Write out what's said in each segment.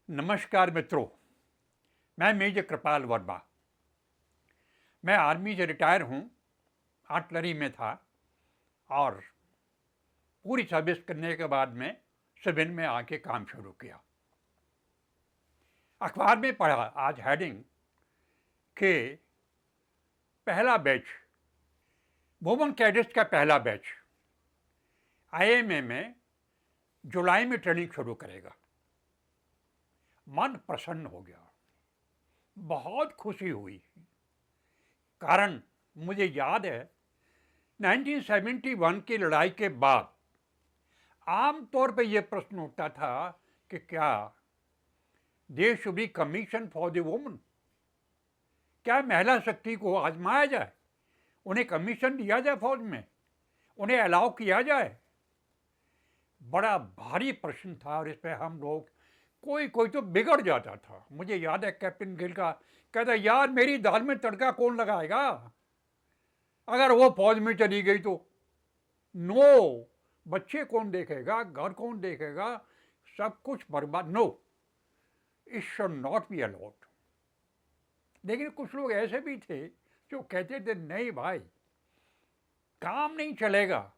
नमस्कार मित्रों, मैं मेजर कृपाल वर्मा। मैं आर्मी से रिटायर हूँ, आर्टिलरी में था और पूरी सर्विस करने के बाद में सिविल में आके काम शुरू किया। अखबार में पढ़ा आज हेडिंग कि पहला बैच, वुमेन कैडेट्स का पहला बैच आईएमए में जुलाई में ट्रेनिंग शुरू करेगा। मन प्रसन्न हो गया, बहुत खुशी हुई। कारण मुझे याद है 1971 की लड़ाई के बाद आमतौर पर यह प्रश्न उठता था कि क्या there should be commission for the woman, क्या महिला शक्ति को आजमाया जाए, उन्हें कमीशन दिया जाए फौज में, उन्हें अलाउ किया जाए। बड़ा भारी प्रश्न था और इस पर हम लोग कोई कोई तो बिगड़ जाता था। मुझे याद है कैप्टन गिल का कहता, यार मेरी दाल में तड़का कौन लगाएगा अगर वो फौज में चली गई तो। नो, बच्चे कौन देखेगा, घर कौन देखेगा, सब कुछ बर्बाद। No, it should not be allowed. लेकिन कुछ लोग ऐसे भी थे जो कहते थे नहीं भाई, काम नहीं चलेगा,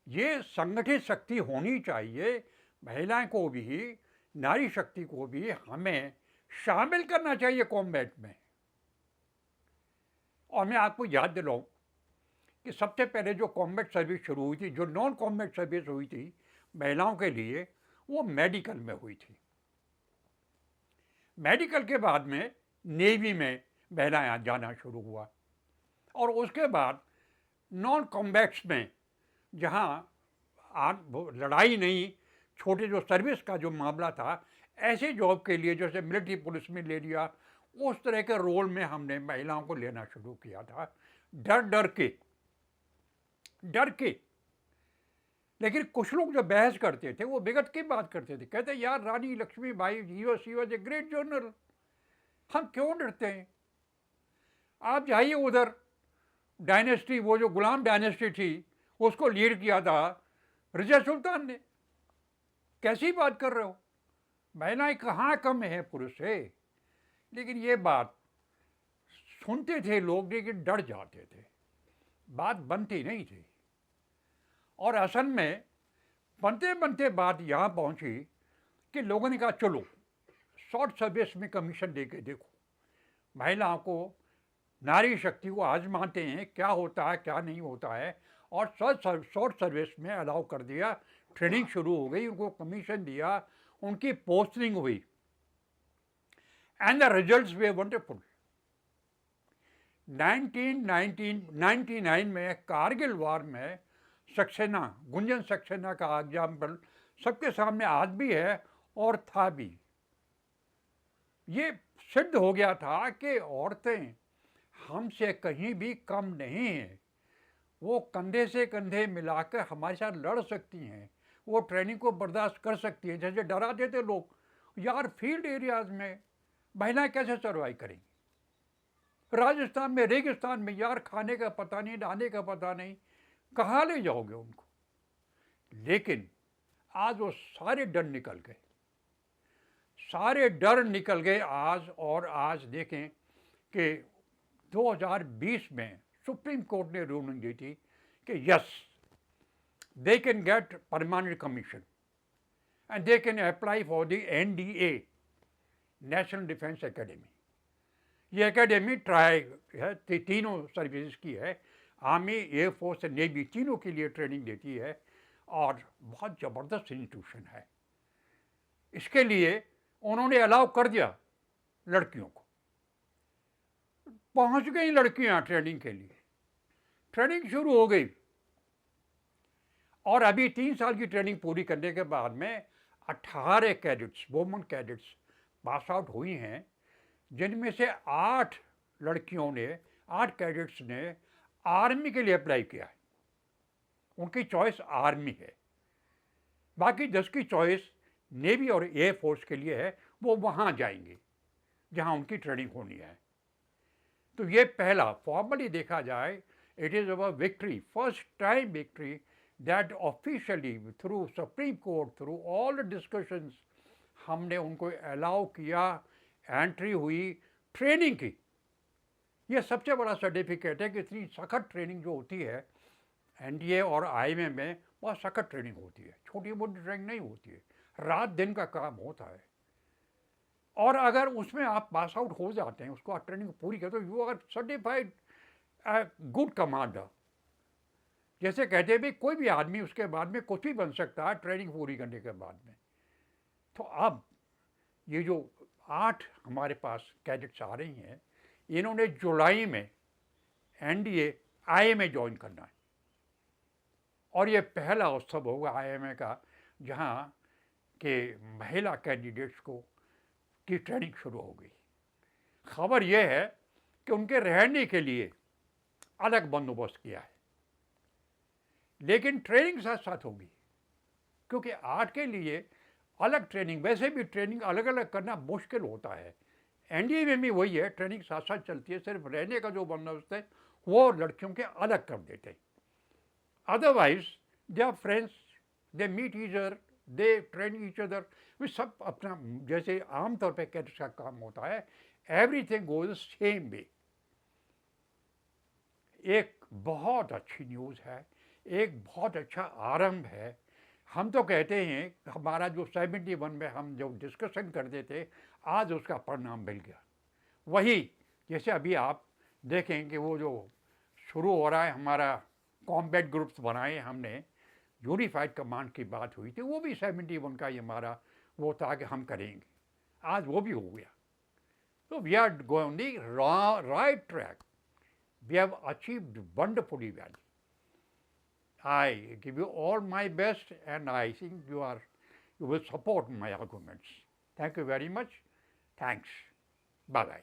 ये संगठित शक्ति होनी चाहिए, महिलाएं को भी, नारी शक्ति को भी हमें शामिल करना चाहिए कॉम्बैट में। और मैं आपको याद दिलाऊं कि सबसे पहले जो कॉम्बैट सर्विस शुरू हुई थी, जो नॉन कॉम्बैट सर्विस हुई थी महिलाओं के लिए, वो मेडिकल में हुई थी। मेडिकल के बाद में नेवी में महिलाएं जाना शुरू हुआ और उसके बाद नॉन कॉम्बैट्स में, जहां लड़ाई नहीं, छोटे जो सर्विस का जो मामला था, ऐसे जॉब के लिए जैसे मिलिट्री पुलिस में ले लिया, उस तरह के रोल में हमने महिलाओं को लेना शुरू किया था, डर डर के। लेकिन कुछ लोग जो बहस करते थे वो विगत की बात करते थे, कहते यार Rani Lakshmibai, she was a great general, हम क्यों डरते हैं। आप जाइए उधर, डायनेस्टी, वो जो गुलाम डायनेस्टी थी उसको लीड किया था रजिया सुल्तान ने। कैसी बात कर रहे हो, महिलाएं कहाँ कम है पुरुष से। लेकिन ये बात सुनते थे लोग, लेकिन डर जाते थे, बात बनती नहीं थी। और असल में बनते बनते बात यहाँ पहुँची कि लोगों ने कहा चलो शॉर्ट सर्विस में कमीशन दे के देखो, महिलाओं को, नारी शक्ति को आजमाते हैं क्या होता है क्या नहीं होता है। और शॉर्ट सर्विस में अलाउ कर दिया, ट्रेनिंग शुरू हो गई, उनको कमीशन दिया, उनकी पोस्टिंग हुई and the results way wonderful. 1999 में कारगिल वार में सक्सेना, गुंजन सक्सेना का एग्जाम्पल सबके सामने आज भी है और था भी। ये सिद्ध हो गया था कि औरतें हमसे कहीं भी कम नहीं हैं, वो कंधे से कंधे मिलाकर हमारे साथ लड़ सकती हैं, वो ट्रेनिंग को बर्दाश्त कर सकती हैं। जैसे डराते थे लोग, यार फील्ड एरियाज में महिलाएं कैसे सर्वाइव करेंगी, राजस्थान में रेगिस्तान में, यार खाने का पता नहीं, नहाने का पता नहीं, कहाँ ले जाओगे उनको। लेकिन आज वो सारे डर निकल गए, सारे डर निकल गए आज। और आज देखें कि 2020 में सुप्रीम कोर्ट ने रूलिंग दी थी कि yes, they can get permanent commission and they can apply for the NDA, national defence academy. ये एकेडमी ट्राई है, तीनों सर्विसेज की है, आर्मी, एयरफोर्स, नेवी, तीनों के लिए ट्रेनिंग देती है और बहुत ज़बरदस्त इंस्टीट्यूशन है। इसके लिए उन्होंने अलाउ कर दिया लड़कियों को, पहुंच गई लड़कियां ट्रेनिंग के लिए, ट्रेनिंग शुरू हो गई और अभी 3 साल की ट्रेनिंग पूरी करने के बाद में 18 cadets, women cadets pass out हुई हैं, जिनमें से 8 लड़कियों ने, 8 कैडेट्स ने आर्मी के लिए अप्लाई किया है, उनकी चॉइस आर्मी है। बाकी 10 की चॉइस नेवी और एयरफोर्स के लिए है, वो वहाँ जाएंगे जहाँ उनकी ट्रेनिंग होनी है। तो ये पहला, फॉर्मली देखा जाए, it is our victory, first time victory that officially through Supreme Court, through all the discussions, हमने उनको अलाउ किया, एंट्री हुई, ट्रेनिंग की। ये सबसे बड़ा सर्टिफिकेट है कि इतनी सख्त ट्रेनिंग जो होती है एनडीए और आईएमए में, बहुत सख्त ट्रेनिंग होती है, छोटी मोटी ट्रेनिंग नहीं होती है, रात दिन का काम होता है। और अगर उसमें आप पास आउट हो जाते हैं, उसको आप ट्रेनिंग पूरी करते हो, you are certified good commander. जैसे कहते हैं भाई कोई भी आदमी उसके बाद में कुछ भी बन सकता है ट्रेनिंग पूरी करने के बाद में। तो अब ये जो 8 हमारे पास कैडेट्स आ रही हैं, इन्होंने जुलाई में एनडीए आईएमए ज्वाइन करना है, और ये पहला उत्सव होगा आईएमए का जहाँ के महिला कैंडिडेट्स को की ट्रेनिंग शुरू हो गई। खबर यह है कि उनके रहने के लिए अलग बंदोबस्त किया है, लेकिन ट्रेनिंग साथ साथ होगी, क्योंकि आर्ट के लिए अलग ट्रेनिंग, वैसे भी ट्रेनिंग अलग अलग करना मुश्किल होता है। एनडीए में भी वही है, ट्रेनिंग साथ साथ चलती है, सिर्फ रहने का जो बंदोबस्त है वो लड़कियों के अलग कर देते हैं। Otherwise they are friends, they meet each other, they train each other. वे सब अपना, जैसे आमतौर पर कैडेट्स का काम होता है, एवरीथिंग गोज सेम वे। एक बहुत अच्छी न्यूज़ है, एक बहुत अच्छा आरंभ है। हम तो कहते हैं हमारा जो 71 में हम जो डिस्कशन करते थे, आज उसका परिणाम मिल गया। वही जैसे अभी आप देखें कि वो जो शुरू हो रहा है, हमारा कॉम्बैट ग्रुप्स बनाए हमने, यूनिफाइड कमांड की बात हुई थी, वो भी 71 का ही हमारा वो था कि हम करेंगे, आज वो भी हो गया। तो we are going the right track, we have achieved wonderfully well. I give you all my best, and I think you will support my arguments. Thank you very much. Thanks. Bye bye.